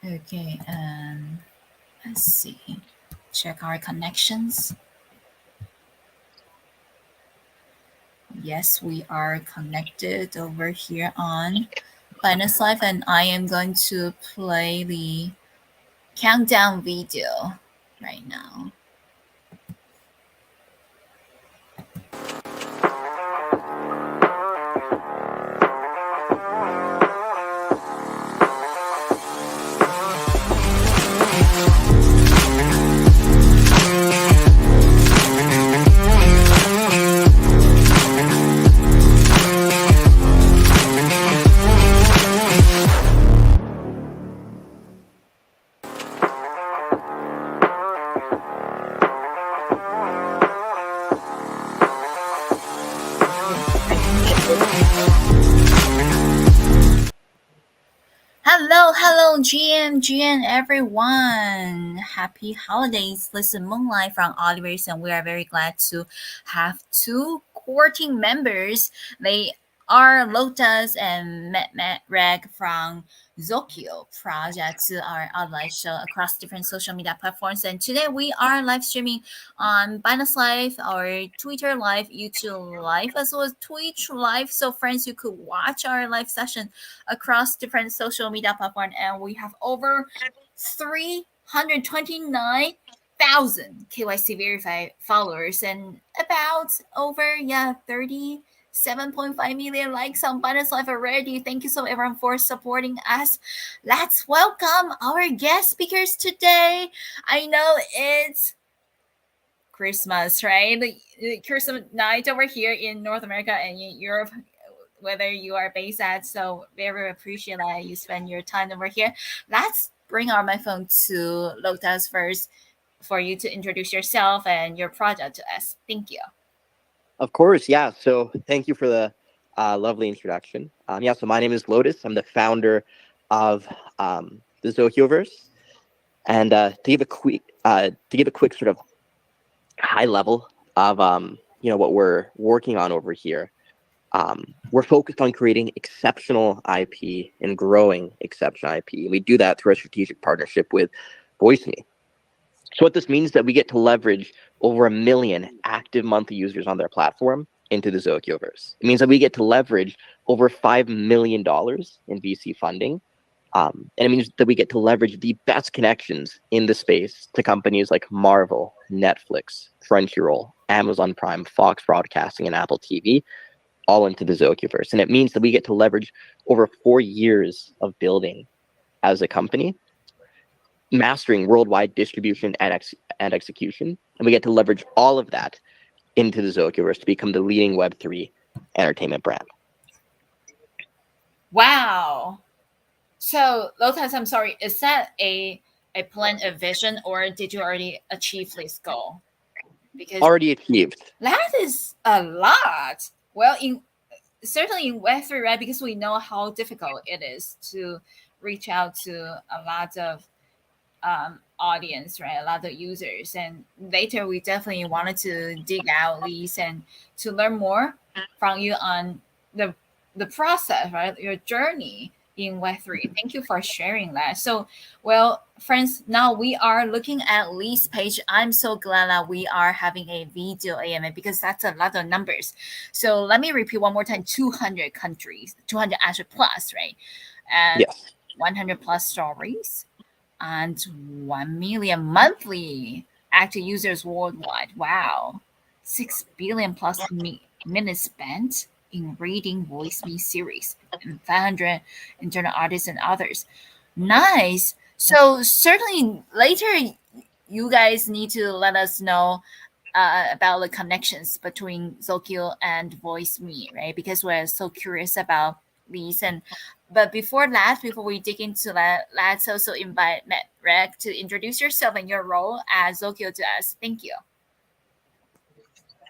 Okay, and let's see. Check our connections. Yes, we are connected over here on Finance Life, and I am going to play the countdown video right now. Hello, GM, everyone. Happy holidays. Listen, Moonlight from Ultiverse, and we are very glad to have two core team members. They are Lotus and Matt Reg from Zokio project to our live show across different social media platforms. And today we are live streaming on Binance Live, our Twitter Live, YouTube Live, as well as Twitch Live. So, friends, you could watch our live session across different social media platforms, and we have over 329,000 KYC verified followers and about over 37.5 million likes on Binance Live already. Thank you so everyone for supporting us. Let's welcome our guest speakers today. I know it's Christmas, right? The Christmas night over here in North America and in Europe, whether you are based at. So very appreciate that you spend your time over here. Let's bring our microphone to Lotus first for you to introduce yourself and your project to us. Thank you. Of course, yeah. So thank you for the lovely introduction. So my name is Lotus. I'm the founder of the Zokioverse, and to give a quick sort of high level of what we're working on over here. We're focused on creating exceptional IP and growing exceptional IP. And we do that through a strategic partnership with VoiceMe. So what this means is that we get to leverage over 1 million active monthly users on their platform into the Zokioverse. It means that we get to leverage over $5 million in VC funding. And it means that we get to leverage the best connections in the space to companies like Marvel, Netflix, Crunchyroll, Amazon Prime, Fox Broadcasting, and Apple TV, all into the Zokioverse. And it means that we get to leverage over 4 years of building as a company, mastering worldwide distribution and execution. And we get to leverage all of that into the Zokioverse to become the leading Web3 entertainment brand. Wow. So, Lotus, I'm sorry, is that a plan, a vision, or did you already achieve this goal? Because already achieved. That is a lot. Well, certainly in Web3, right? Because we know how difficult it is to reach out to a lot of audience, right? A lot of users. And later, we definitely wanted to dig out these and to learn more from you on the process, right? Your journey in Web3. Thank you for sharing that. So, well, friends, now we are looking at Lee's page. I'm so glad that we are having a video AMA because that's a lot of numbers. So let me repeat one more time: 200 countries, 200 actually plus, right? And yes. 100 plus stories, and 1 million monthly active users worldwide. Wow, 6 billion plus minutes spent in reading VoiceMe series, and 500 internal artists and others. Nice. So certainly later you guys need to let us know about the connections between Zokio and VoiceMe, right? Because we're so curious about these. But before we dig into that, let's also invite Matt Reg to introduce yourself and your role as Zokio to us. Thank you.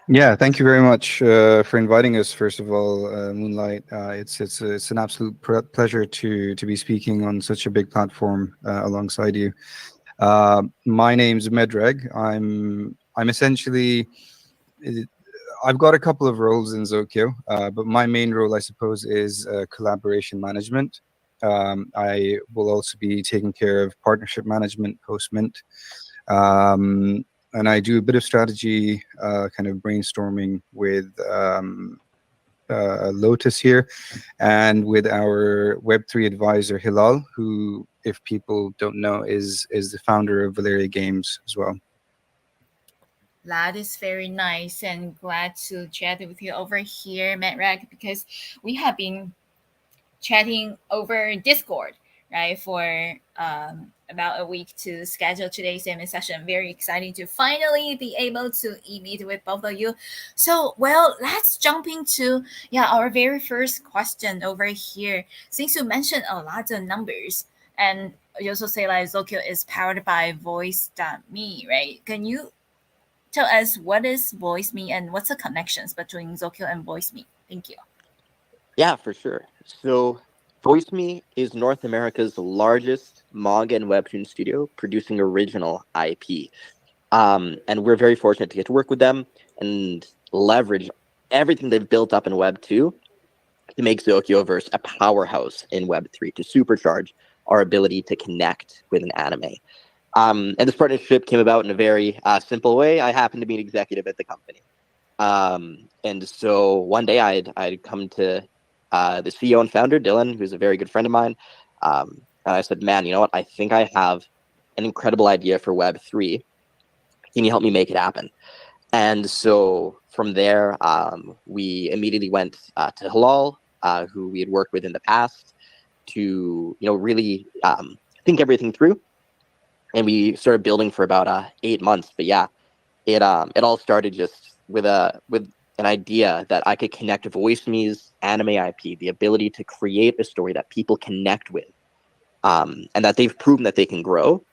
Yeah, thank you very much for inviting us. First of all, Moonlight, it's an absolute pleasure to be speaking on such a big platform alongside you. My name's Medreg. I'm essentially, I've got a couple of roles in Zokio, but my main role, I suppose, is collaboration management. I will also be taking care of partnership management post mint. And I do a bit of strategy, kind of brainstorming with Lotus here, and with our Web3 advisor Hilal, who, if people don't know, is the founder of Valeria Games as well. That is very nice, and glad to chat with you over here, Matt, because we have been chatting over Discord, right, for about a week to schedule today's MA session. Very exciting to finally be able to meet with both of you. So, well, let's jump into our very first question over here. Since you mentioned a lot of numbers, and you also say like Zokyo is powered by Voice.me, right? Can you tell us what is Voice.me and what's the connections between Zokyo and Voice.me? Thank you. Yeah, for sure. So, VoiceMe is North America's largest manga and webtoon studio producing original IP. And we're very fortunate to get to work with them and leverage everything they've built up in Web 2 to make Zokioverse a powerhouse in Web 3 to supercharge our ability to connect with an anime. And this partnership came about in a very simple way. I happened to be an executive at the company. And so one day I'd come to the CEO and founder, Dylan, who's a very good friend of mine. And I said, man, you know what? I think I have an incredible idea for Web3. Can you help me make it happen? And so from there, we immediately went to Halal, who we had worked with in the past, to really think everything through. And we started building for about 8 months. But yeah, it all started just with an idea that I could connect VoiceMe's anime IP, the ability to create a story that people connect with, and that they've proven that they can grow,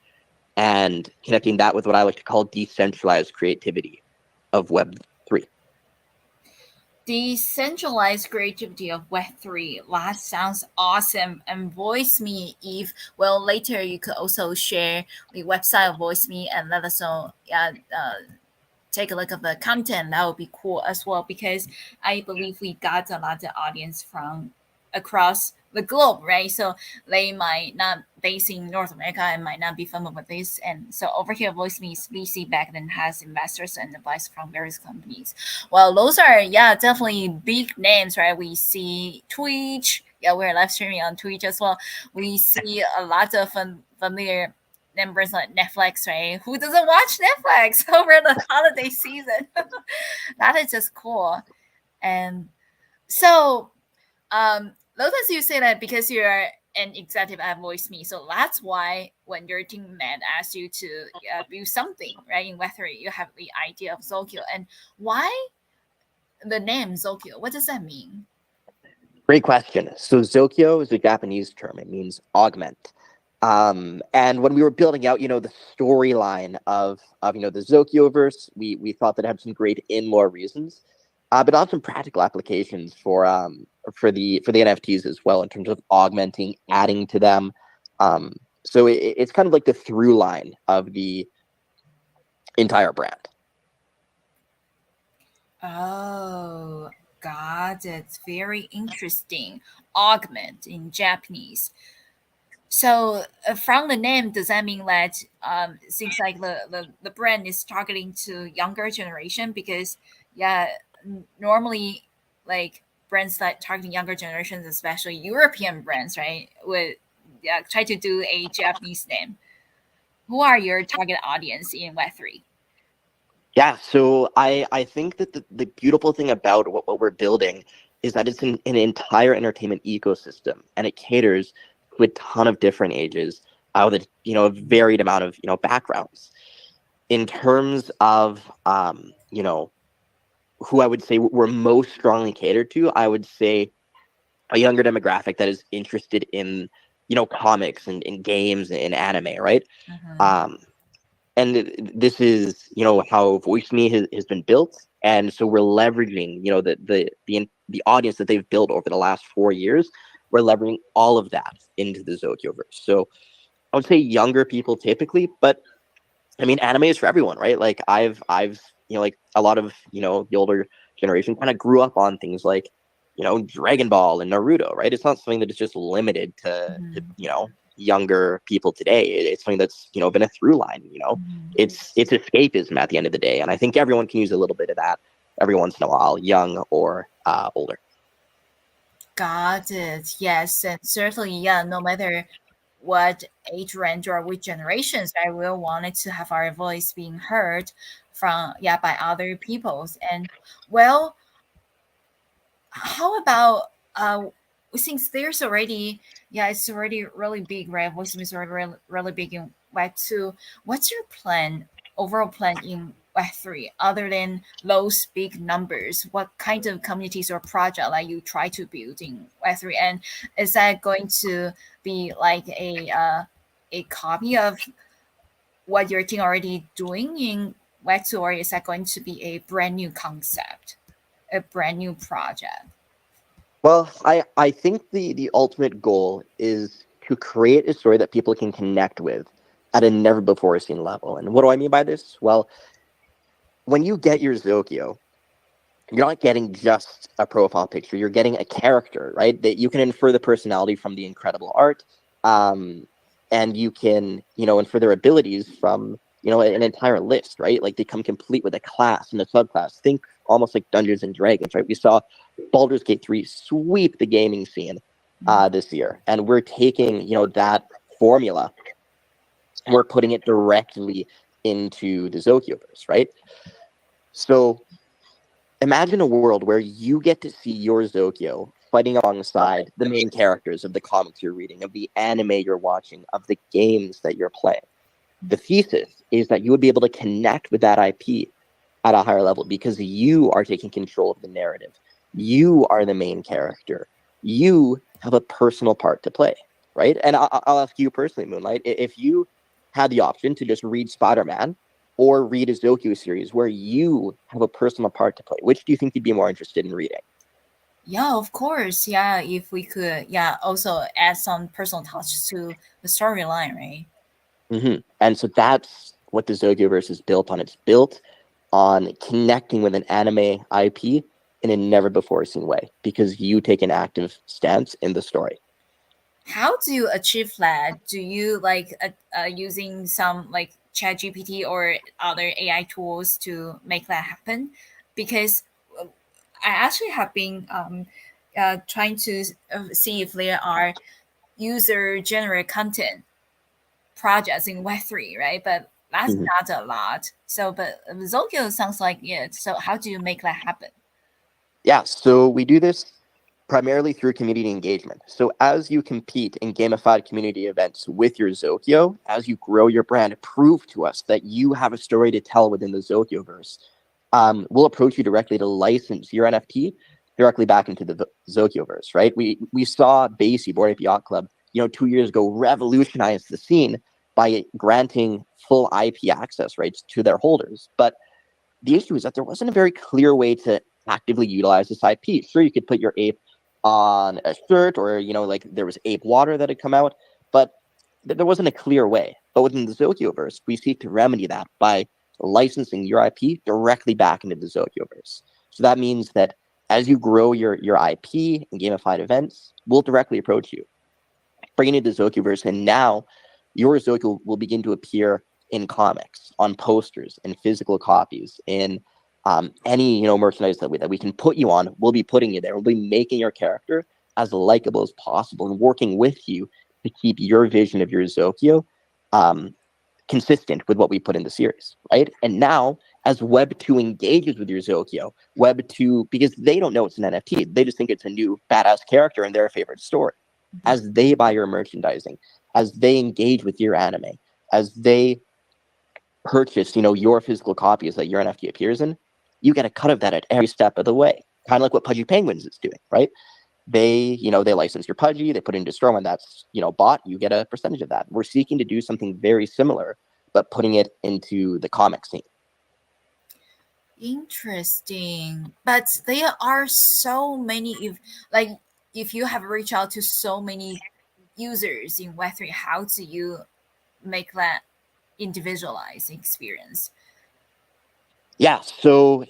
and connecting that with what I like to call decentralized creativity of Web3. Decentralized creativity of Web3. That sounds awesome. And Voice.me, if well, later you could also share the website of Voice.me and let us know. Take a look at the content. That would be cool as well, because I believe we got a lot of audience from across the globe, right? So they might not based in North America and might not be familiar with this. And so over here, Voice.me is VC backed and has investors and advice from various companies. Well, those are definitely big names, right? We see Twitch. Yeah, we're live streaming on Twitch as well. We see a lot of familiar numbers like Netflix, right? Who doesn't watch Netflix over the holiday season? That is just cool. And so, Lotus, you say that because you're an executive at Voice.me, so that's why when your team met asked you to build something, right, in Web3, you have the idea of Zokyo. And why the name Zokyo? What does that mean? Great question. So Zokyo is a Japanese term. It means augment. And when we were building out, the storyline of the Zokioverse, we thought that it had some great in-lore reasons, but on some practical applications for the NFTs as well, in terms of augmenting, adding to them. So it's kind of like the through line of the entire brand. Oh, got it. Very interesting. Augment in Japanese. So from the name, does that mean that seems like the brand is targeting to younger generation? Because normally like brands that targeting younger generations, especially European brands, right, would try to do a Japanese name. Who are your target audience in Web3? Yeah, so I think that the beautiful thing about what we're building is that it's an entire entertainment ecosystem, and it caters to a ton of different ages, with a varied amount of backgrounds. In terms of who I would say we're most strongly catered to, I would say a younger demographic that is interested in comics and in games and anime, right? Mm-hmm. And this is how Voice.me has been built, and so we're leveraging the audience that they've built over the last 4 years. We're leveraging all of that into the Zokioverse. So I would say younger people typically, but I mean, anime is for everyone, right? Like I've like a lot of the older generation kind of grew up on things like Dragon Ball and Naruto, right? It's not something that is just limited to younger people today. It's something that's been a through line. It's escapism at the end of the day, and I think everyone can use a little bit of that every once in a while, young or older. Got it. Yes, and certainly, yeah. No matter what age range or which generations, I will want it to have our voice being heard from by other peoples. And well, how about since there's already it's already really big, right? Voice is already really big in Web 2. What's your plan, overall plan in Web 3, other than those big numbers? What kind of communities or project like you try to build in Web 3? And is that going to be like a copy of what your team already doing in Web 2, or is that going to be a brand new concept, a brand new project? Well, I think the ultimate goal is to create a story that people can connect with at a never before seen level. And what do I mean by this? Well, when you get your Zokyo, you're not getting just a profile picture. You're getting a character, right? That you can infer the personality from the incredible art, and you can, infer their abilities from, an entire list, right? Like they come complete with a class and a subclass. Think almost like Dungeons and Dragons, right? We saw Baldur's Gate 3 sweep the gaming scene this year, and we're taking, that formula, and we're putting it directly into the Zokioverse, right? So imagine a world where you get to see your Zokyo fighting alongside the main characters of the comics you're reading, of the anime you're watching, of the games that you're playing. The thesis is that you would be able to connect with that IP at a higher level because you are taking control of the narrative. You are the main character. You have a personal part to play, right? And I'll ask you personally, Moonlight, if you had the option to just read Spider-Man or read a Zokyo series where you have a personal part to play, which do you think you'd be more interested in reading? Yeah, of course. Yeah, if we could, also add some personal touch to the storyline, right? And so that's what the Zokioverse is built on. It's built on connecting with an anime IP in a never before seen way because you take an active stance in the story. How do you achieve that? Do you like using some like ChatGPT or other AI tools to make that happen? Because I actually have been trying to see if there are user generated content projects in Web 3, right? But that's Mhm. not a lot. So, but Zokyo sounds like it. So, how do you make that happen? Yeah, so we do this primarily through community engagement. So as you compete in gamified community events with your Zokyo, as you grow your brand, prove to us that you have a story to tell within the Zokioverse. We'll approach you directly to license your NFT directly back into the Zokioverse, right? We saw Basie, Board Ape Yacht Club, 2 years ago, revolutionize the scene by granting full IP access rights to their holders. But the issue is that there wasn't a very clear way to actively utilize this IP. Sure, you could put your ape on a shirt, or like there was ape water that had come out, but there wasn't a clear way. But within the Zokioverse, we seek to remedy that by licensing your IP directly back into the Zokioverse. So that means that as you grow your IP and gamified events, we'll directly approach you, bring it into the Zokioverse, and now your Zokyo will begin to appear in comics, on posters, in physical copies, in any merchandise that we can put you on. We'll be putting you there. We'll be making your character as likable as possible and working with you to keep your vision of your Zokyo consistent with what we put in the series, right? And now, as Web2 engages with your Zokyo, Web2, because they don't know it's an NFT, they just think it's a new badass character in their favorite story. As they buy your merchandising, as they engage with your anime, as they purchase, your physical copies that your NFT appears in, you get a cut of that at every step of the way. Kind of like what Pudgy Penguins is doing, right? They license your Pudgy, they put it into store. When that's, bought, you get a percentage of that. We're seeking to do something very similar, but putting it into the comic scene. Interesting. But there are so many, if you have reached out to so many users in Web 3, how do you make that individualized experience? Yeah, so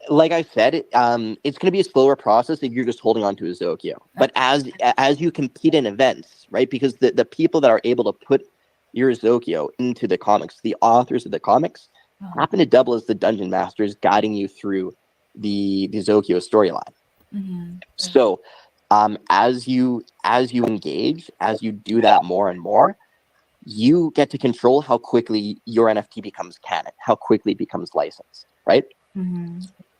like I said, it's going to be a slower process if you're just holding on to a Zokyo. But as you compete in events, right? Because the people that are able to put your Zokyo into the comics, the authors of the comics, happen to double as the dungeon masters guiding you through the Zokyo storyline. So, as you engage, as you do that more and more, you get to control how quickly your NFT becomes canon, how quickly it becomes licensed, right?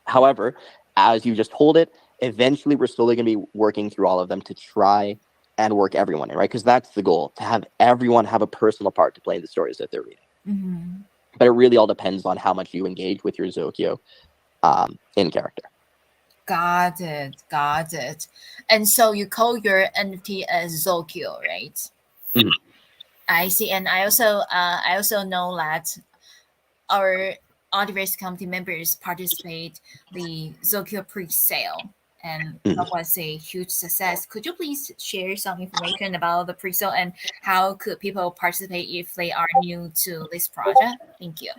However, as you just hold it, eventually we're slowly going to be working through all of them to try and work everyone in, right? Because that's the goal, to have everyone have a personal part to play in the stories that they're reading. But it really all depends on how much you engage with your Zokyo in character. Got it. And so you call your NFT as Zokyo, right? I see. And I also know that our Ultiverse community members participate the Zokyo pre-sale, and that was a huge success. Could you please share some information about the pre-sale and how could people participate if they are new to this project? Thank you.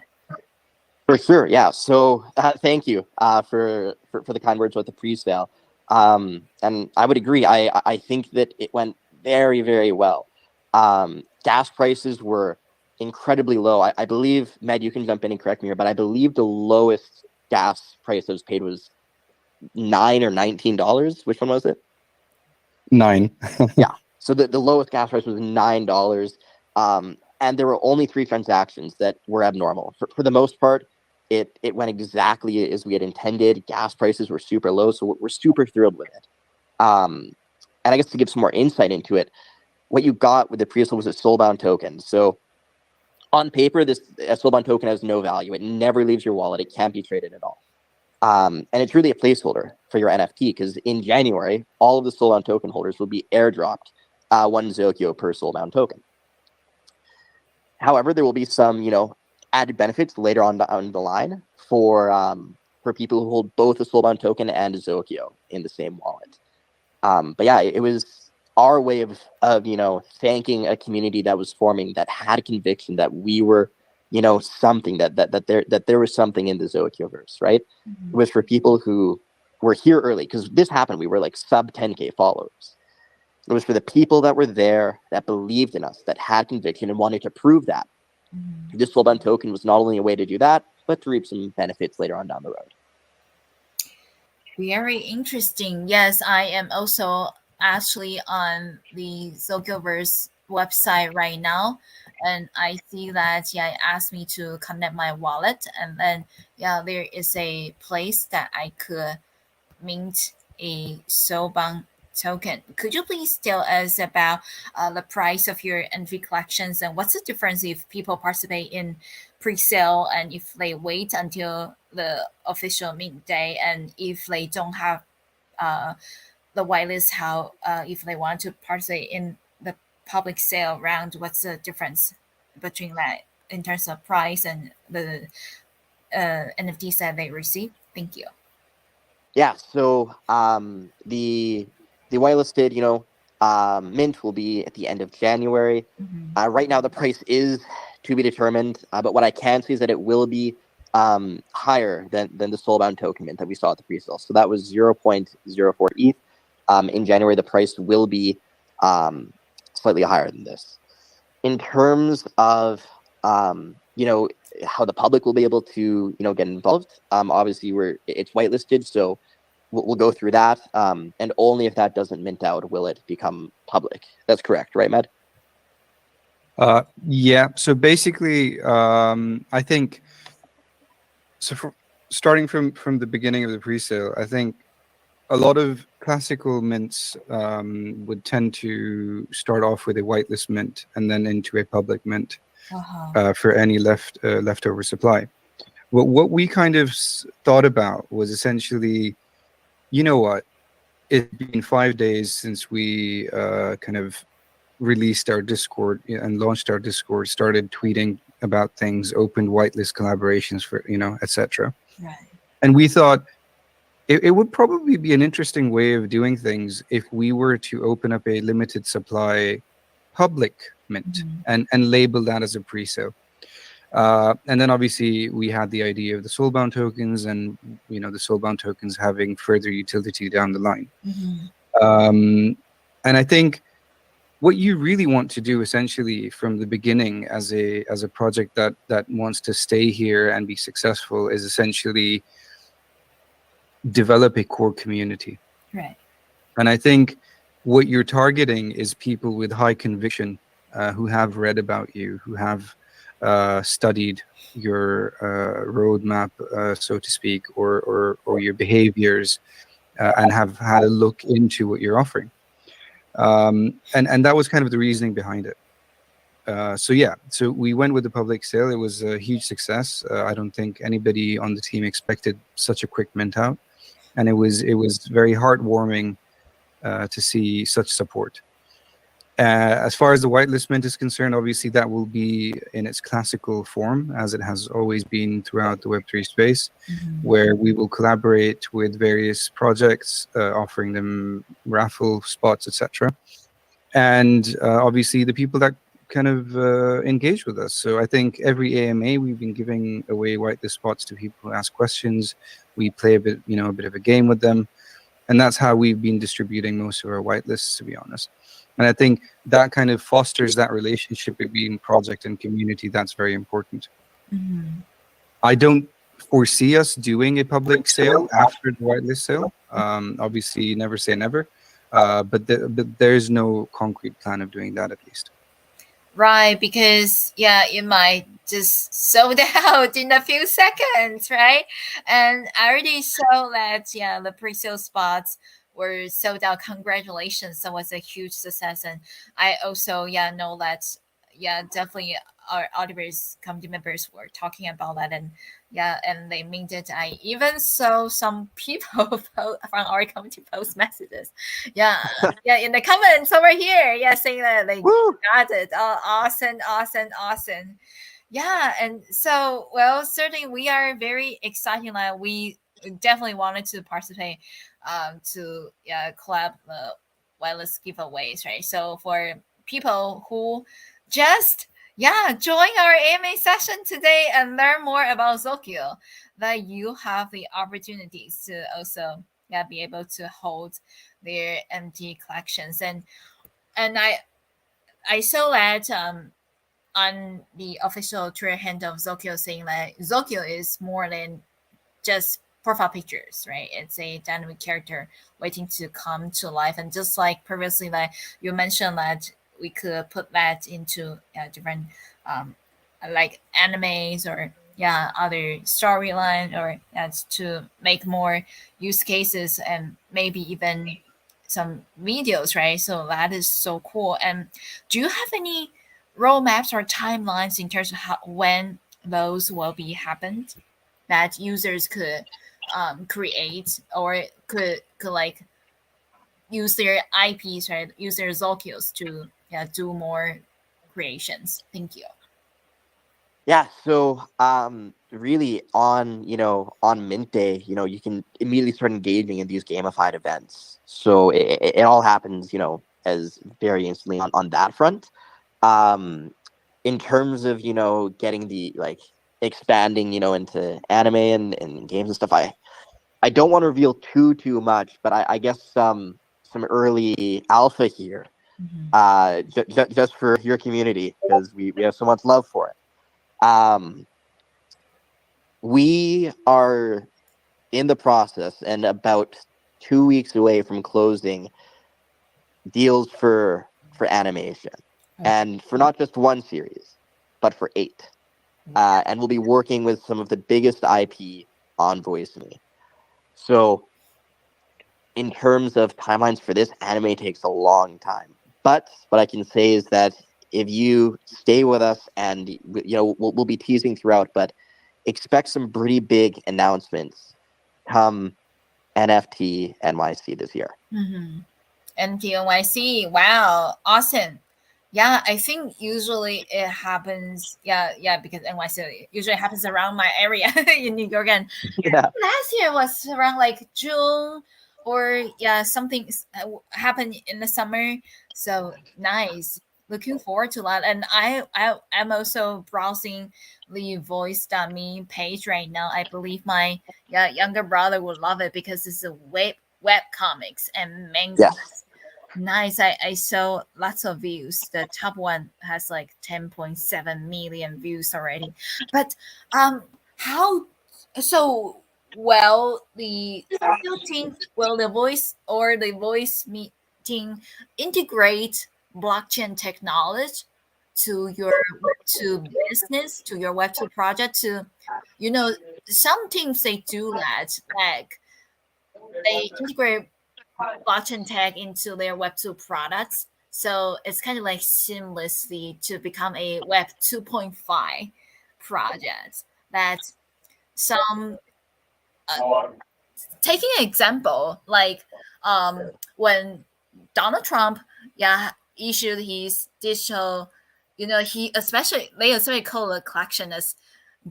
For sure, yeah. So thank you for the kind words about the pre-sale. And I would agree. I think that it went very, very well. Gas prices were incredibly low. I believe, Med, you can jump in and correct me here, but I believe the lowest gas price that was paid was $9 or $19. Which one was it? $9. Yeah. So the lowest gas price was $9. And there were only 3 transactions that were abnormal. For the most part, it went exactly as we had intended. Gas prices were super low, so we're super thrilled with it. And I guess to give some more insight into it, what you got with the pre-sale was a soulbound token. So on paper, a soulbound token has no value. It never leaves your wallet. It can't be traded at all. And it's really a placeholder for your NFT, because in January, all of the soulbound token holders will be airdropped 1 Zokyo per soulbound token. However, there will be some, added benefits later on the line for people who hold both a soulbound token and a Zokyo in the same wallet. But yeah, it was our way of thanking a community that was forming, that had conviction that we were, something that there was something in the Zokioverse, right? It was for people who were here early, because this happened. We were like sub 10K followers. It was for the people that were there, that believed in us, that had conviction and wanted to prove that. This soulbound token was not only a way to do that, but to reap some benefits later on down the road. Very interesting. Yes, I am also actually on the Zokioverse website right now, and I see that it asked me to connect my wallet, and then there is a place that I could mint a soulbound token. Could you please tell us about the price of your NFT collections, and what's the difference if people participate in pre-sale and if they wait until the official mint day, and if they don't have the whitelist, how if they want to participate in the public sale round, what's the difference between that in terms of price and the NFTs that they receive? Thank you. Yeah, so the whitelisted, mint will be at the end of January. Right now, the price is to be determined, but what I can say is that it will be higher than the soulbound token mint that we saw at the pre-sale. So that was 0.04 ETH. In January, the price will be slightly higher than this. In terms of how the public will be able to get involved, obviously it's whitelisted, so we'll go through that, and only if that doesn't mint out will it become public. That's correct, right, Med? Yeah, so basically I think starting from the beginning of the pre-sale, I think a lot of classical mints would tend to start off with a whitelist mint and then into a public mint for any leftover supply. What we kind of thought about was essentially, it's been 5 days since we kind of released our Discord and launched our Discord, started tweeting about things, opened whitelist collaborations for, etc. Right. And we thought it would probably be an interesting way of doing things if we were to open up a limited supply public mint and label that as a pre-sale. And then obviously we had the idea of the soulbound tokens, and the soulbound tokens having further utility down the line. Um, and I think what you really want to do essentially from the beginning as a project that wants to stay here and be successful is essentially develop a core community. Right. And I think what you're targeting is people with high conviction, who have read about you, who have studied your roadmap, so to speak, or your behaviors, and have had a look into what you're offering. And that was kind of the reasoning behind it. So yeah, so we went with the public sale. It was a huge success. I don't think anybody on the team expected such a quick mint out, and it was very heartwarming to see such support. As far as the whitelist mint is concerned, obviously that will be in its classical form, as it has always been throughout the Web3 space, where we will collaborate with various projects, offering them raffle spots, etc. And obviously the people that kind of engage with us. So I think every AMA we've been giving away whitelist spots to people who ask questions. We play a bit of a game with them, and that's how we've been distributing most of our whitelists, to be honest. And I think that kind of fosters that relationship between project and community. That's very important. I don't foresee us doing a public sale after the whitelist sale. Obviously, never say never, but there's no concrete plan of doing that, at least. Right, because yeah, it might just sold out in a few seconds, right? And I already saw that yeah, the pre-sale spots were sold out. Congratulations, that was a huge success. And I also yeah know that yeah definitely our Ultiverse community members were talking about that, and yeah, and they meant it. I even saw some people from our community post messages. Yeah, yeah, in the comments over here, yeah, saying that they Woo! got it. Oh, awesome, awesome, awesome. Yeah, and so well, certainly we are very excited. Like we definitely wanted to participate, to yeah collab the wireless giveaways, right? So for people who just yeah join our AMA session today and learn more about Zokyo, that you have the opportunities to also yeah be able to hold their MT collections. And I saw that on the official Twitter handle of Zokyo saying that Zokyo is more than just profile pictures, right? It's a dynamic character waiting to come to life. And just like previously, like you mentioned that we could put that into different like animes or yeah other storyline or to make more use cases and maybe even some videos, right? So that is so cool. And do you have any roadmaps or timelines in terms of how when those will be happened that users could create or could like use their IPs, right? Use their Zokios to yeah do more creations. Thank you. Yeah, so really on on Mint Day, you can immediately start engaging in these gamified events. So it all happens, as very instantly on that front. Um, in terms of getting the like expanding into anime and games and stuff, I don't want to reveal too much, but I guess some early alpha here, just for your community because we have so much love for it. Um, we are in the process and about 2 weeks away from closing deals for animation, and for not just one series, but for 8. And we'll be working with some of the biggest IP on Voice Me. So in terms of timelines for this, anime takes a long time. But what I can say is that if you stay with us, and we'll be teasing throughout, but expect some pretty big announcements come NFT NYC this year. NTNYC. Wow, awesome. Yeah, I think usually it happens. Yeah, because NYC usually happens around my area in New York. And Yeah. last year was around like June or yeah something happened in the summer. So nice. looking forward to that. And I am also browsing the voice.me page right now. I believe my younger brother will love it because it's a web comics and manga. Yes. Nice. I saw lots of views. The top one has like 10.7 million views already. But how so well the team will the voice or the voice meeting integrate blockchain technology to your Web2 business, to your Web2 project, to you know some teams they do that, like they integrate blockchain tech into their Web2 products. So it's kind of like seamlessly to become a Web 2.5 project. That some taking an example, like when Donald Trump, issued his digital, they especially call the collection as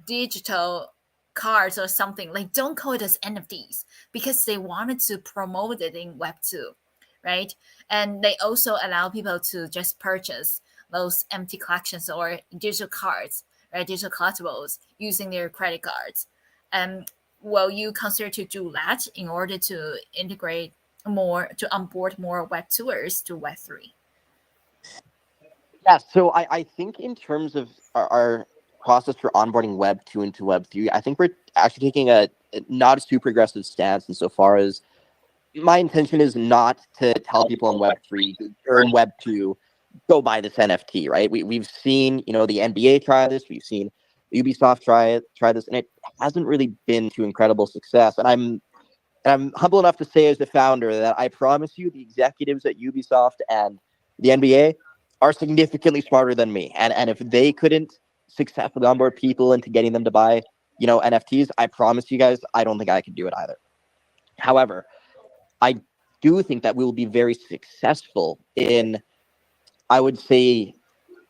digital cards or something. Like, don't call it as NFTs because they wanted to promote it in Web2, right? And they also allow people to just purchase those empty collections or digital cards, right? Digital collectibles using their credit cards. And will you consider to do that in order to integrate more, to onboard more Web2ers to Web3? Yeah, so I think in terms of our process for onboarding Web 2 into Web 3, I think we're actually taking a not a super aggressive stance insofar as my intention is not to tell people in Web 3 or in Web 2, go buy this NFT, right? We've seen, the NBA try this, we've seen Ubisoft try this, and it hasn't really been to incredible success. And I'm humble enough to say as the founder that I promise you the executives at Ubisoft and the NBA are significantly smarter than me. And if they couldn't successfully onboard people into getting them to buy, NFTs, I promise you guys, I don't think I could do it either. However, I do think that we will be very successful in, I would say,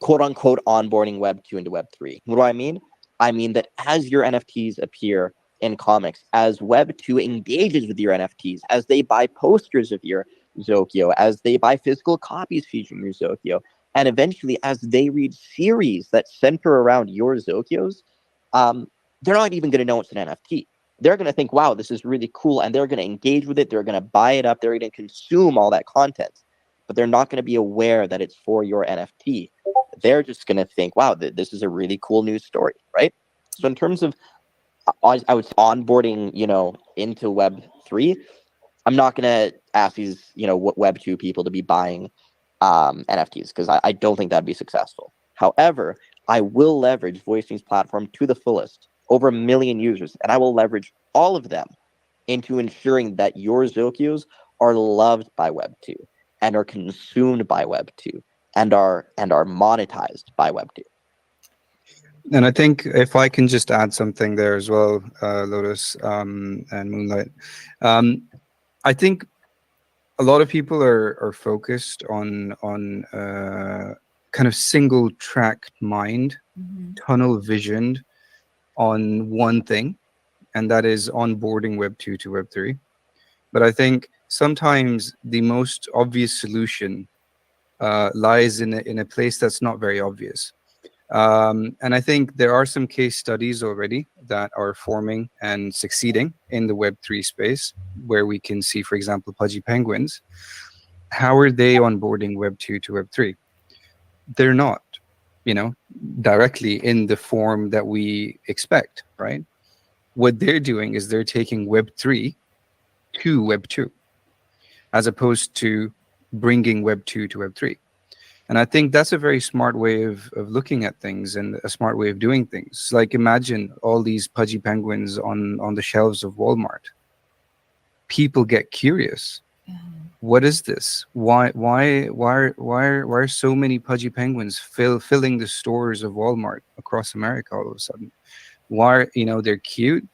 quote unquote, onboarding Web 2 into Web 3. What do I mean? I mean that as your NFTs appear in comics, as Web 2 engages with your NFTs, as they buy posters of your Zokio, as they buy physical copies featuring your Zokio, and eventually as they read series that center around your Zokios, they're not even going to know it's an NFT. They're going to think, wow, this is really cool, and they're going to engage with it. They're going to buy it up. They're going to consume all that content, but they're not going to be aware that it's for your NFT. They're just going to think, wow, this is a really cool news story, right? So in terms of, I would say onboarding, into Web 3, I'm not going to ask these, Web 2 people to be buying NFTs because I don't think that'd be successful. However, I will leverage VoiceStream's platform to the fullest, over 1 million users, and I will leverage all of them into ensuring that your Zokios are loved by Web 2 and are consumed by Web 2 and are monetized by Web 2. And I think if I can just add something there as well, Lotus and Moonlight, I think a lot of people are focused on kind of single track mind, tunnel visioned on one thing, and that is onboarding Web 2 to Web 3. But I think sometimes the most obvious solution lies in a place that's not very obvious. And I think there are some case studies already that are forming and succeeding in the Web3 space, where we can see, for example, Pudgy Penguins. How are they onboarding Web2 to Web3? They're not, directly in the form that we expect, right? What they're doing is they're taking Web3 to Web2, as opposed to bringing Web2 to Web3. And I think that's a very smart way of looking at things and a smart way of doing things. Like, imagine all these Pudgy Penguins on the shelves of Walmart. People get curious. What is this? Why are so many Pudgy Penguins filling the stores of Walmart across America all of a sudden? Why, they're cute.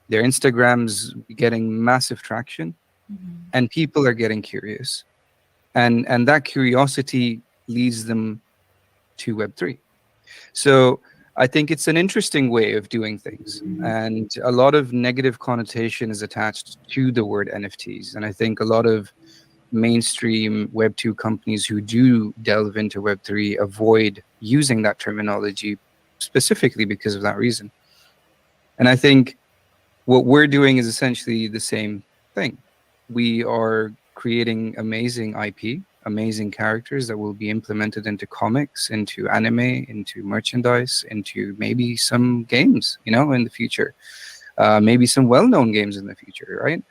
Their Instagram's getting massive traction, and people are getting curious. And that curiosity leads them to Web3. So I think it's an interesting way of doing things. And a lot of negative connotation is attached to the word NFTs. And I think a lot of mainstream Web 2 companies who do delve into Web 3 avoid using that terminology specifically because of that reason. And I think what we're doing is essentially the same thing. We are creating amazing IP, amazing characters that will be implemented into comics, into anime, into merchandise, into maybe some games, in the future, maybe some well-known games in the future, right?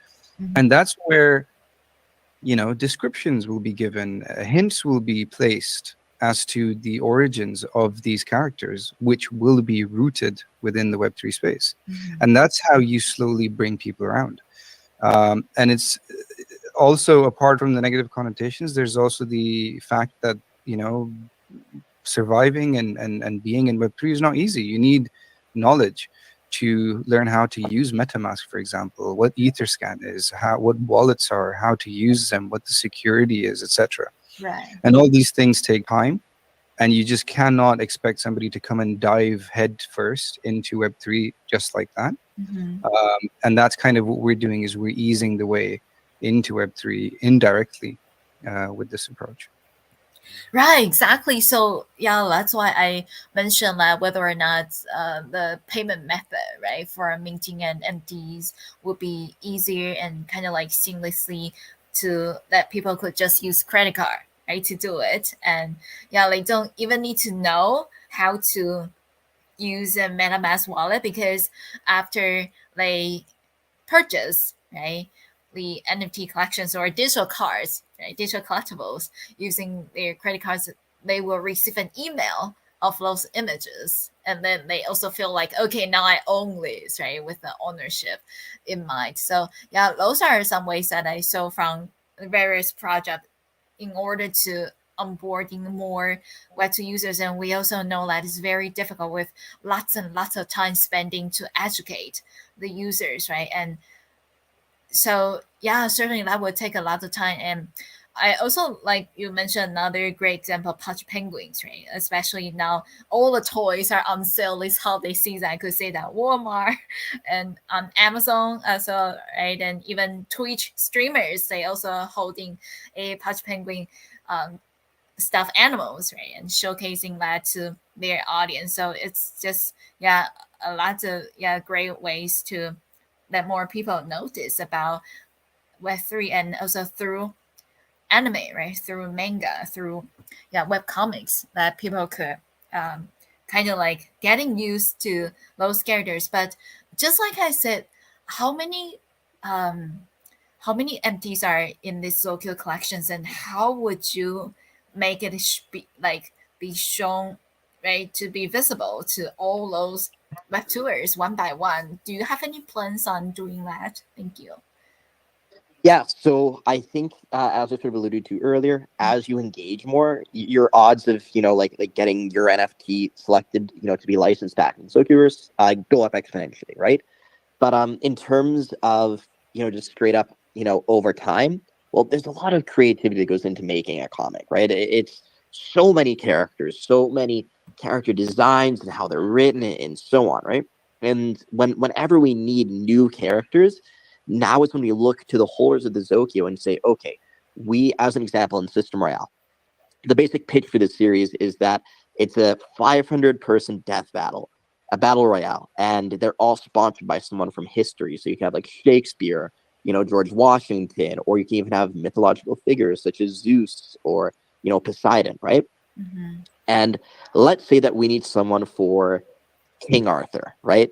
And that's where, descriptions will be given, hints will be placed as to the origins of these characters, which will be rooted within the Web3 space. And that's how you slowly bring people around. And it's also, apart from the negative connotations, there's also the fact that, surviving and being in Web3 is not easy. You need knowledge to learn how to use MetaMask, for example, what Etherscan is, what wallets are, how to use them, what the security is, etc. Right. And all these things take time, and you just cannot expect somebody to come and dive head first into Web3 just like that. And that's kind of what we're doing, is we're easing the way into Web3 indirectly with this approach. Right, exactly. So yeah, that's why I mentioned that whether or not the payment method, right, for minting and MDs would be easier and kind of like seamlessly to that people could just use credit card, right, to do it. And yeah, they don't even need to know how to use a MetaMask wallet, because after they purchase, right, the NFT collections or digital cards, right, digital collectibles using their credit cards, they will receive an email of those images, and then they also feel like, okay, now I own this, right, with the ownership in mind. So yeah, those are some ways that I saw from various projects in order to onboarding more Web2 users. And we also know that it's very difficult with lots and lots of time spending to educate the users, right? And so yeah, certainly that would take a lot of time. And I also, like you mentioned, another great example, Punch Penguins, right? Especially now all the toys are on sale this holiday season. I could say that Walmart and on Amazon as well, right? And even Twitch streamers, they also holding a Punch Penguin stuffed animals, right? And showcasing that to their audience. So it's just, yeah, a lot of, yeah, great ways to let more people notice about Web3, and also through anime, right? Through manga, through, yeah, web comics, that people could kind of like getting used to those characters. But just like I said, how many MTs are in this Zokyo collections, and how would you make it be shown, right, to be visible to all those web tours one by one? Do you have any plans on doing that? Thank you. Yeah, so I think, as I sort of alluded to earlier, as you engage more, your odds of like getting your NFT selected, to be licensed back in Zokioverse, go up exponentially, right? But in terms of just straight up, over time, well, there's a lot of creativity that goes into making a comic, right? It's so many characters, so many character designs, and how they're written, and so on, right? And whenever we need new characters, now is when we look to the holders of the Zokyo and say, okay, we, as an example, in System Royale, the basic pitch for this series is that it's a 500-person death battle, a battle royale, and they're all sponsored by someone from history. So you can have like Shakespeare, George Washington, or you can even have mythological figures such as Zeus or Poseidon, right? And let's say that we need someone for King Arthur, right?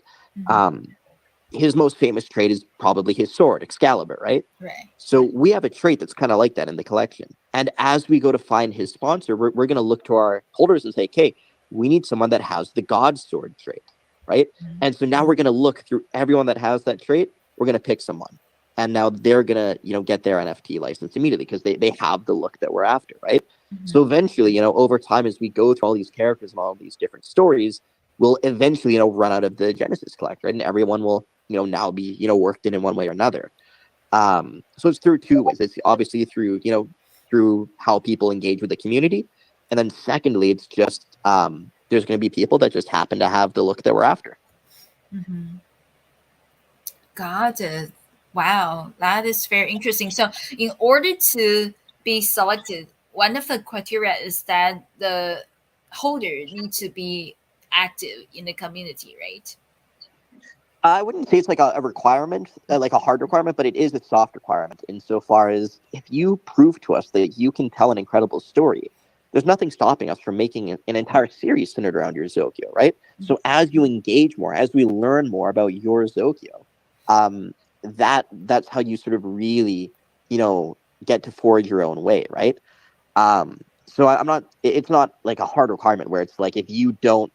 His most famous trait is probably his sword, Excalibur, right? Right. So we have a trait that's kind of like that in the collection. And as we go to find his sponsor, we're going to look to our holders and say, okay, we need someone that has the God sword trait, right? And so now we're going to look through everyone that has that trait. We're going to pick someone. And now they're going to, get their NFT license immediately because they have the look that we're after, right? So eventually, over time, as we go through all these characters and all these different stories, we'll eventually, run out of the Genesis collector, and everyone will, now be, worked in one way or another. So it's through two ways. It's obviously through, through how people engage with the community. And then secondly, it's just, there's going to be people that just happen to have the look that we're after. Got it. Wow, that is very interesting. So, in order to be selected, one of the criteria is that the holder need to be active in the community, right? I wouldn't say it's like a requirement, like a hard requirement, but it is a soft requirement insofar as if you prove to us that you can tell an incredible story, there's nothing stopping us from making an entire series centered around your Zokyo, right? So as you engage more, as we learn more about your Zokyo, um, that's how you sort of really, you know, get to forge your own way, right? So I'm not. It's not like a hard requirement where it's like if you don't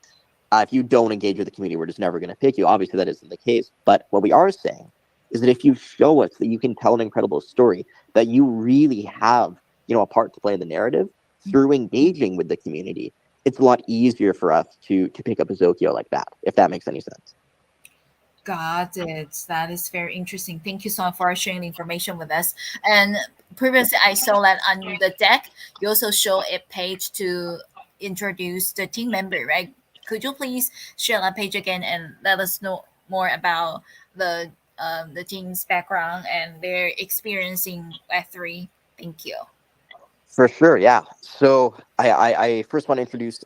engage with the community, we're just never going to pick you. Obviously, that isn't the case. But what we are saying is that if you show us that you can tell an incredible story, that you really have, you know, a part to play in the narrative through engaging with the community, it's a lot easier for us to pick up a Zokyo like that, if that makes any sense. Got it. That is very interesting. Thank you so much for sharing the information with us. And previously, I saw that on the deck, you also show a page to introduce the team member, right? Could you please share that page again and let us know more about the team's background and their experience in Web3? Thank you. For sure, yeah. So I first want to introduce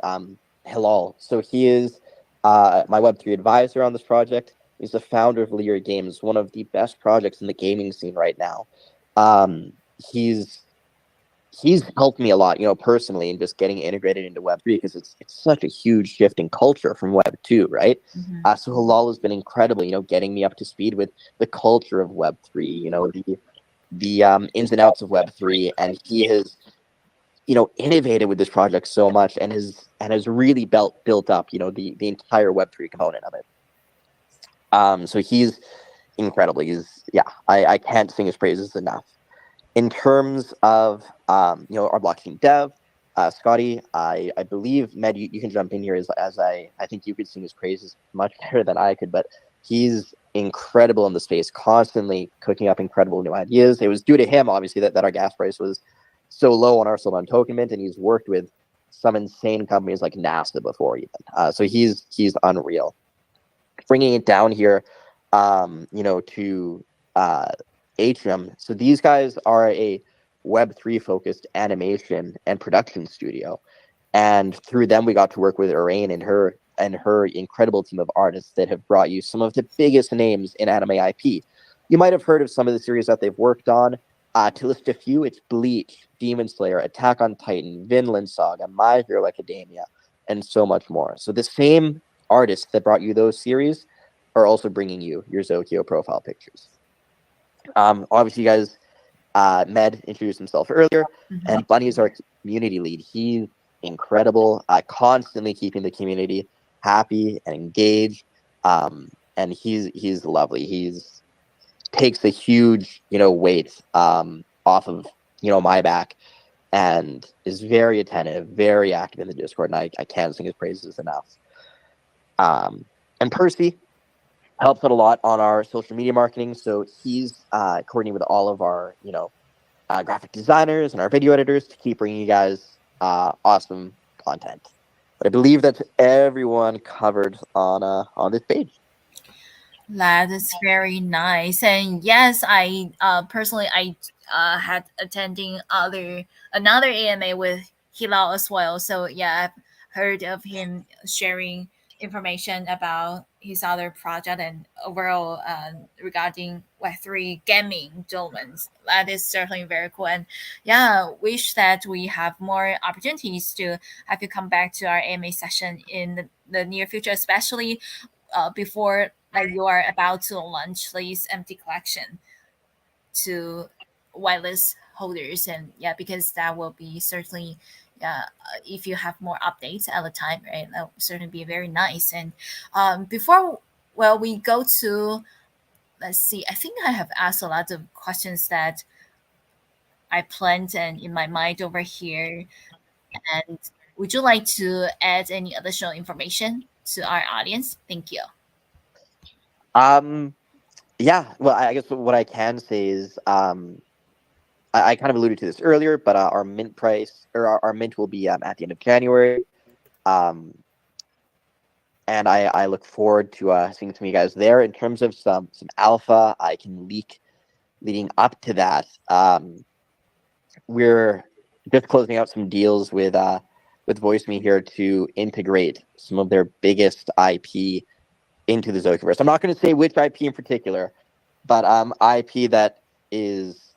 Hilal. So he is my Web3 advisor on this project. He's the founder of Lear Games, one of the best projects in the gaming scene right now. Um, he's he's helped me a lot, you know, personally, in just getting integrated into Web3 because it's such a huge shift in culture from Web2, right? Mhm. So Hilal has been incredible, you know, getting me up to speed with the culture of Web3, you know, the ins and outs of Web3, and he has, you know, innovated with this project so much and has really built up, you know, the entire Web3 component of it. So he's incredible. He's yeah, I can't sing his praises enough. In terms of you know, our blockchain dev, Scotty, I believe Med, you can jump in here as I think you could sing his praises much better than I could, but he's incredible in the space, constantly cooking up incredible new ideas. It was due to him, obviously, that our gas price was so low on our Solana token mint, and he's worked with some insane companies like NASA before even. So he's unreal. Bringing it down here, you know, to Atrium. So these guys are a Web3 focused animation and production studio, and through them we got to work with Irain and her incredible team of artists that have brought you some of the biggest names in anime IP. You might have heard of some of the series that they've worked on. To list a few, it's Bleach, Demon Slayer, Attack on Titan, Vinland Saga, My Hero Academia, and so much more. So the same artists that brought you those series are also bringing you your Zokyo profile pictures. Obviously, you guys, Med introduced himself earlier, Mhm. and Bunny is our community lead. He's incredible, constantly keeping the community happy and engaged. And he's lovely. He's takes a huge, you know, weight off of, you know, my back, and is very attentive, very active in the Discord, and I can't sing his praises enough. And Percy helps out a lot on our social media marketing, so he's coordinating with all of our, you know, graphic designers and our video editors to keep bringing you guys awesome content. But I believe that's everyone covered on this page. That is very nice. And yes, I personally I had attending another AMA with Hilal as well. So yeah, I've heard of him sharing information about his other project and overall regarding Web3 gaming domains. That is certainly very cool. And yeah, wish that we have more opportunities to have you come back to our AMA session in the near future, especially before like you are about to launch this empty collection to whitelist holders. And yeah, because that will be certainly if you have more updates at the time, right, that will certainly be very nice. And before well we go to, let's see, I think I have asked a lot of questions that I planned and in my mind over here. And would you like to add any additional information to our audience? Thank you. Um, yeah, well, I guess what I can say is I kind of alluded to this earlier, but our mint price or our mint will be at the end of January. Um, and I look forward to seeing some of you guys there. In terms of some alpha, I can leak leading up to that, we're just closing out some deals with VoiceMe here to integrate some of their biggest IP into the Zokioverse. I'm not going to say which IP in particular, but IP that is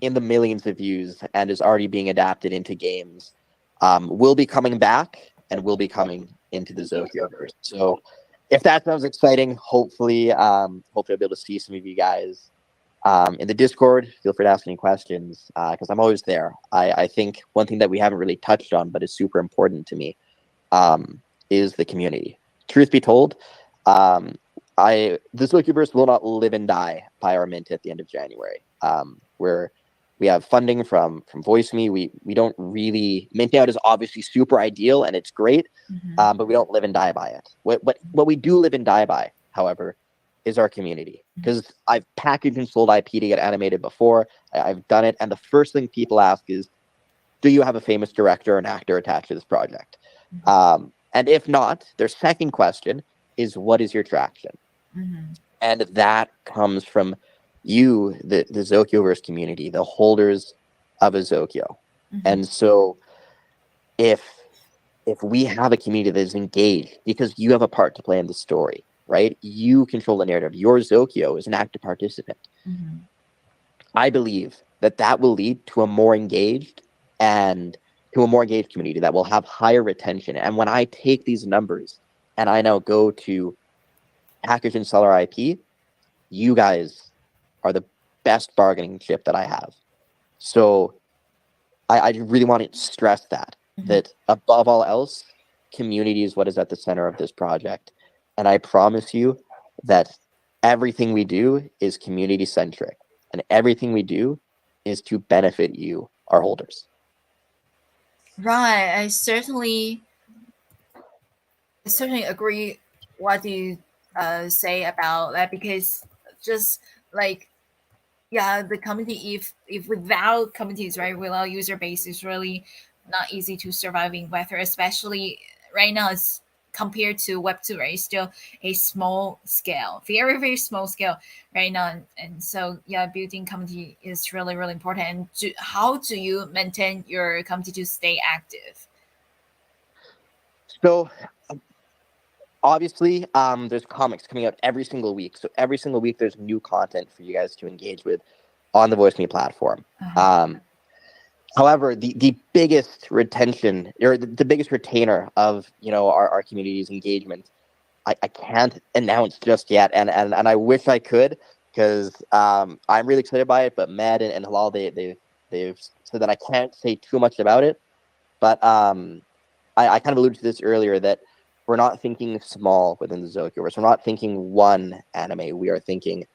in the millions of views and is already being adapted into games will be coming back and will be coming into the Zokioverse. So if that sounds exciting, hopefully I'll be able to see some of you guys in the Discord. Feel free to ask any questions because I'm always there. I think one thing that we haven't really touched on but is super important to me is the community. Truth be told, the Zokioverse will not live and die by our mint at the end of January. Where we have funding from VoiceMe. We don't really, minting out is obviously super ideal and it's great, but we don't live and die by it. What we do live and die by, however, is our community. Because I've packaged and sold IP to get animated before. I've done it, and the first thing people ask is, do you have a famous director or an actor attached to this project? And if not, their second question is, what is your traction? And that comes from you, the Zokioverse community, the holders of a Zokio. And so if we have a community that is engaged, because you have a part to play in the story, right? You control the narrative. Your Zokio is an active participant. I believe that will lead to a more engaged community that will have higher retention. And when I take these numbers and I now go to package and sell our IP, you guys are the best bargaining chip that I have. So I really want to stress that above all else, community is what is at the center of this project. And I promise you that everything we do is community centric, and everything we do is to benefit you, our holders. Right. I certainly agree what you say about that, because just like, yeah, the community, if without communities, right, without user base, is really not easy to survive in Web3, especially right now. It's compared to Web2, right? It's still a small scale, very, very small scale right now. And so, yeah, building community is really, really important. And how do you maintain your community to stay active? So obviously, there's comics coming out every single week. So every single week, there's new content for you guys to engage with on the VoiceMe platform. However, the biggest retention, or the biggest retainer of our community's engagement, I can't announce just yet, and I wish I could, because I'm really excited by it. But Med and Halal, they've said that I can't say too much about it. But I kind of alluded to this earlier, that we're not thinking small within the Zokioverse. We're not thinking one anime. We are thinking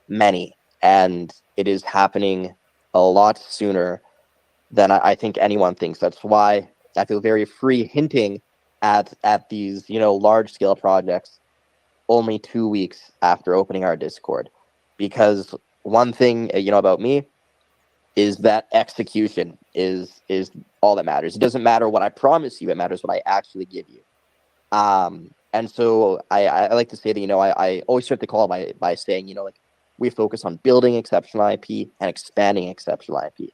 many, and it is happening a lot sooner than I think anyone thinks. That's why I feel very free hinting at these large scale projects only 2 weeks after opening our Discord, because one thing about me is that execution is all that matters. It doesn't matter what I promise you; it matters what I actually give you. And so I like to say that I always start the call by saying we focus on building exceptional IP and expanding exceptional IP.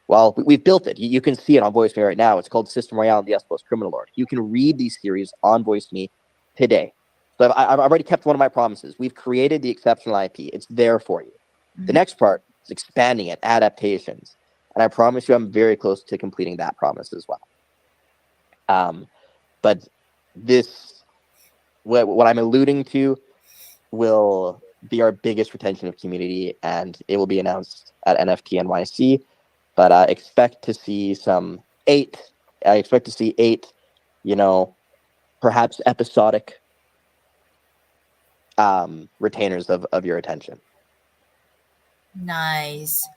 Well, we've built it. You can see it on VoiceMe right now. It's called System Royale and the S Criminal Lord. You can read these series on VoiceMe today. So I've already kept one of my promises. We've created the exceptional IP. It's there for you. The next part is expanding it, adaptations. And I promise you I'm very close to completing that promise as well. But this, what I'm alluding to, will be our biggest retention of community, and it will be announced at NFT NYC. But expect to see eight, perhaps episodic retainers of your attention. Nice.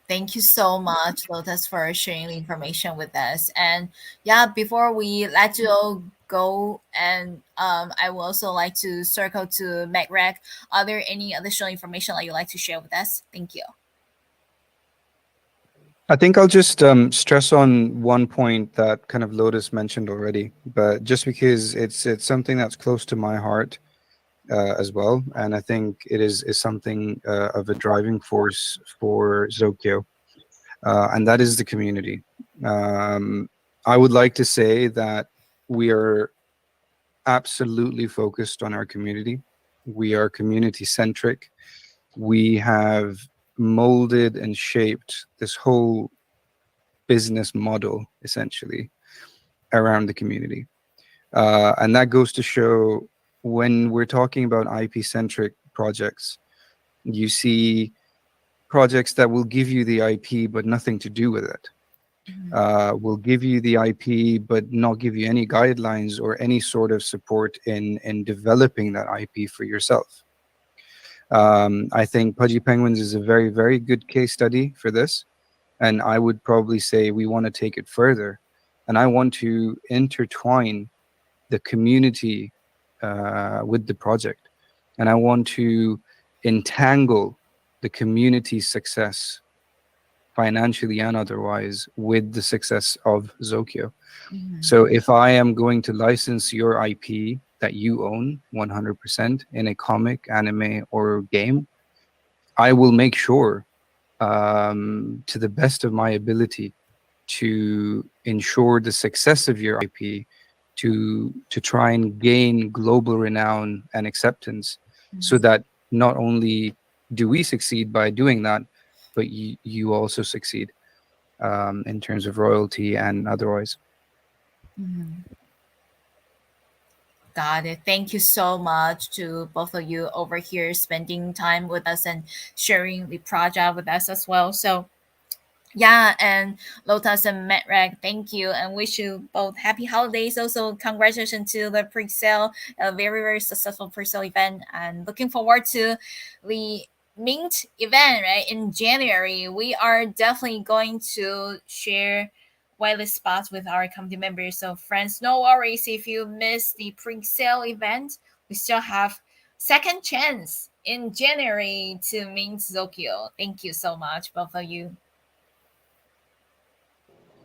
Thank you so much, Lotus, for sharing the information with us. And yeah, before we let you all go, and I would also like to circle to MacRec. Are there any additional information that you'd like to share with us? Thank you. I think I'll just stress on one point that kind of Lotus mentioned already, but just because it's something that's close to my heart. as well, and I think it is something of a driving force for Zokyo, and that is the community. Um, I would like to say that we are absolutely focused on our community. We are community centric. We have molded and shaped this whole business model essentially around the community. And that goes to show, when we're talking about IP centric projects, you see projects that will give you the IP but nothing to do with it. Will give you the IP but not give you any guidelines or any sort of support in developing that IP for yourself. I think Pudgy Penguins is a very, very good case study for this. And I would probably say we want to take it further. And I want to intertwine the community with the project. And I want to entangle the community's success, financially and otherwise, with the success of Zokyo. So if I am going to license your IP that you own 100% in a comic, anime, or game, I will make sure, to the best of my ability, to ensure the success of your IP, to try and gain global renown and acceptance, so that not only do we succeed by doing that, but you also succeed in terms of royalty and otherwise. Got it. Thank you so much to both of you over here spending time with us and sharing the project with us as well. So yeah, and Lotus and Metrag, thank you and wish you both happy holidays. Also, congratulations to the pre-sale, a very, very successful pre-sale event, and looking forward to the Mint event, right, in January. We are definitely going to share whitelist spots with our community members. So friends, no worries if you miss the pre-sale event. We still have second chance in January to mint Zokyo. Thank you so much, both of you.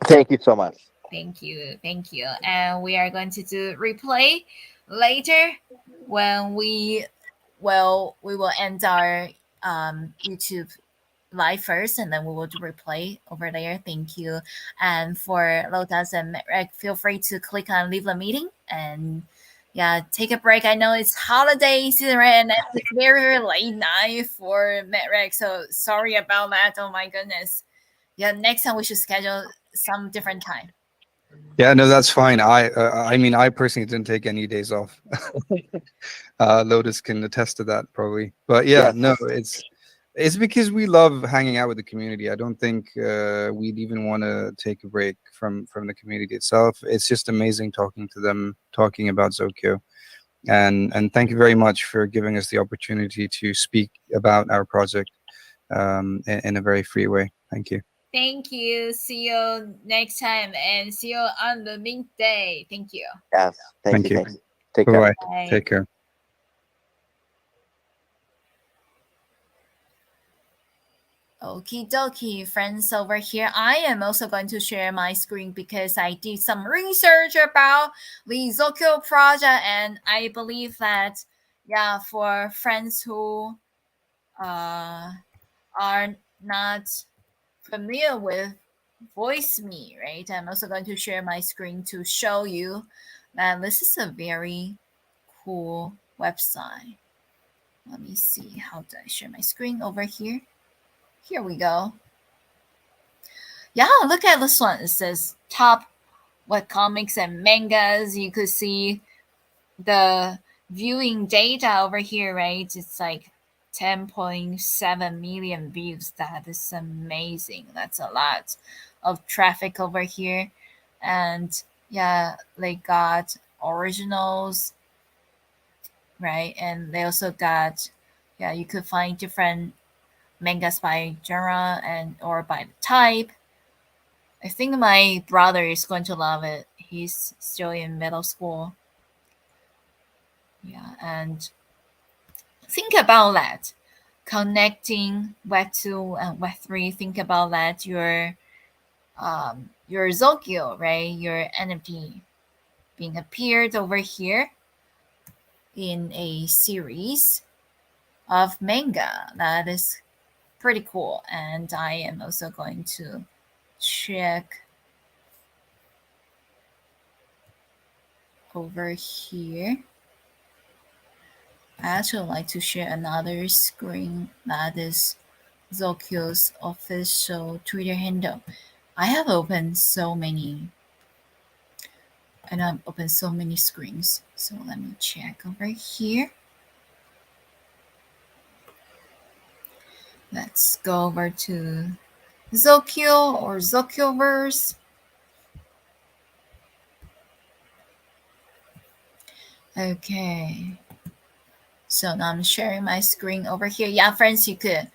Thank you so much. Thank you. Thank you. And we are going to do replay later when we will end our YouTube live first, and then we will do replay over there. Thank you. And for Lotus and Metrek, feel free to click on leave the meeting and yeah, take a break. I know it's holiday season, right? And it's very, very late night for Metrek, so sorry about that. Oh my goodness. Yeah, next time we should schedule some different time. Yeah, no, that's fine. I mean, I personally didn't take any days off. Lotus can attest to that probably. But yeah, Yes. no, it's because we love hanging out with the community. I don't think we'd even want to take a break from the community itself. It's just amazing talking to them, talking about Zokyo, and thank you very much for giving us the opportunity to speak about our project in a very free way. Thank you. Thank you. See you next time and see you on the Mint Day. Thank you. Yes. Thank Thank you. you. Thank you. Take Bye care. bye. Bye. Take care. Okie dokie, friends over here. I am also going to share my screen because I did some research about the Zokyo project, and I believe that, yeah, for friends who are not familiar with Voice Me, right? I'm also going to share my screen to show you that this is a very cool website. Let me see. How do I share my screen over here? Here we go. Yeah, look at this one. It says top what comics and mangas. You could see the viewing data over here, right? It's like 10.7 million views. That is amazing. That's a lot of traffic over here. And yeah, they got originals, right? And they also got, yeah, you could find different mangas by genre and or by the type. I think my brother is going to love it. He's still in middle school. Yeah, and think about that. Connecting Web 2 and Web 3, think about that. Your Zokyo, right? Your NFT being appeared over here. in a series of manga. That is pretty cool. And I am also going to check over here. I actually like to share another screen that is Zokio's official Twitter handle. I have opened so many, and I've opened so many screens. So let me check over here. Let's go over to Zokio or Zokioverse. Okay. So now I'm sharing my screen over here. Yeah, friends, you could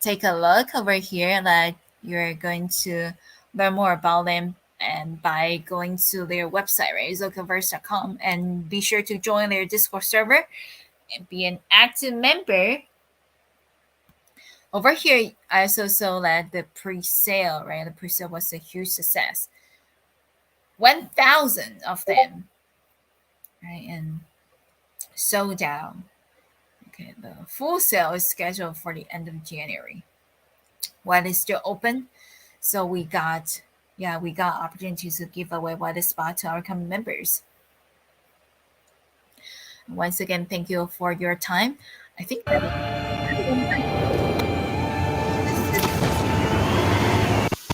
take a look over here that you're going to learn more about them and by going to their website, right? Zokioverse.com, and be sure to join their Discord server and be an active member. Over here, I also saw that the pre-sale, right? The pre-sale was a huge success. 1,000 of them, right? And sold out. Okay, the full sale is scheduled for the end of January. While it's still open, so we got opportunities to give away while the spot to our coming members. Once again, thank you for your time. I think that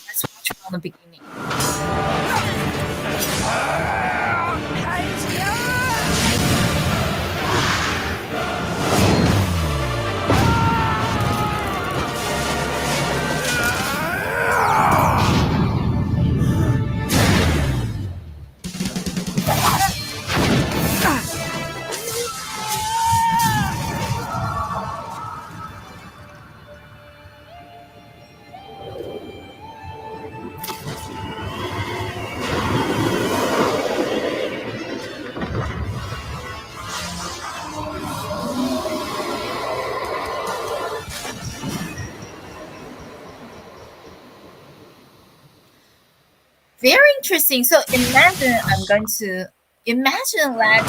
let's watch from the beginning. Very interesting. So imagine I'm going to imagine that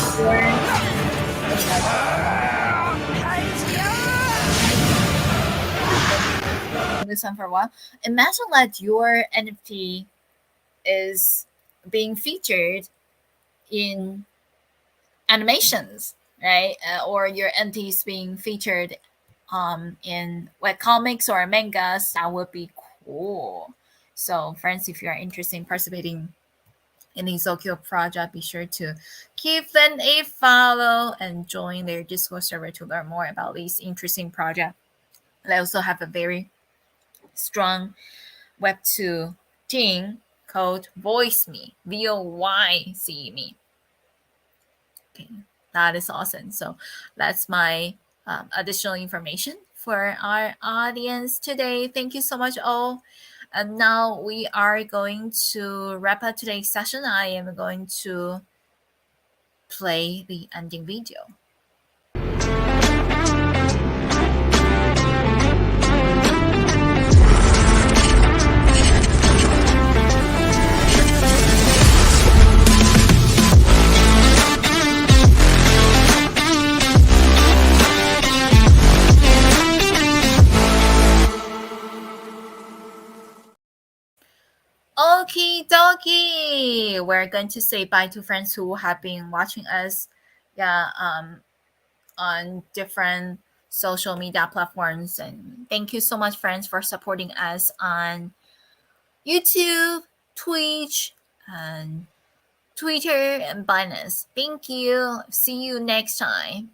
you're this on for a while. Imagine that your NFT is being featured in animations, right? Or your NFT is being featured in web comics or mangas. That would be cool. So, friends, if you are interested in participating in the Zokyo project, be sure to give them a follow and join their Discord server to learn more about these interesting projects. They also have a very strong Web2 team called Voice Me, VOYC Me. Okay, that is awesome. So that's my additional information for our audience today. Thank you so much, all. And now we are going to wrap up today's session. I am going to play the ending video. Okie dokie. We're going to say bye to friends who have been watching us, on different social media platforms. And thank you so much, friends, for supporting us on YouTube, Twitch, and Twitter, and Binance. Thank you. See you next time.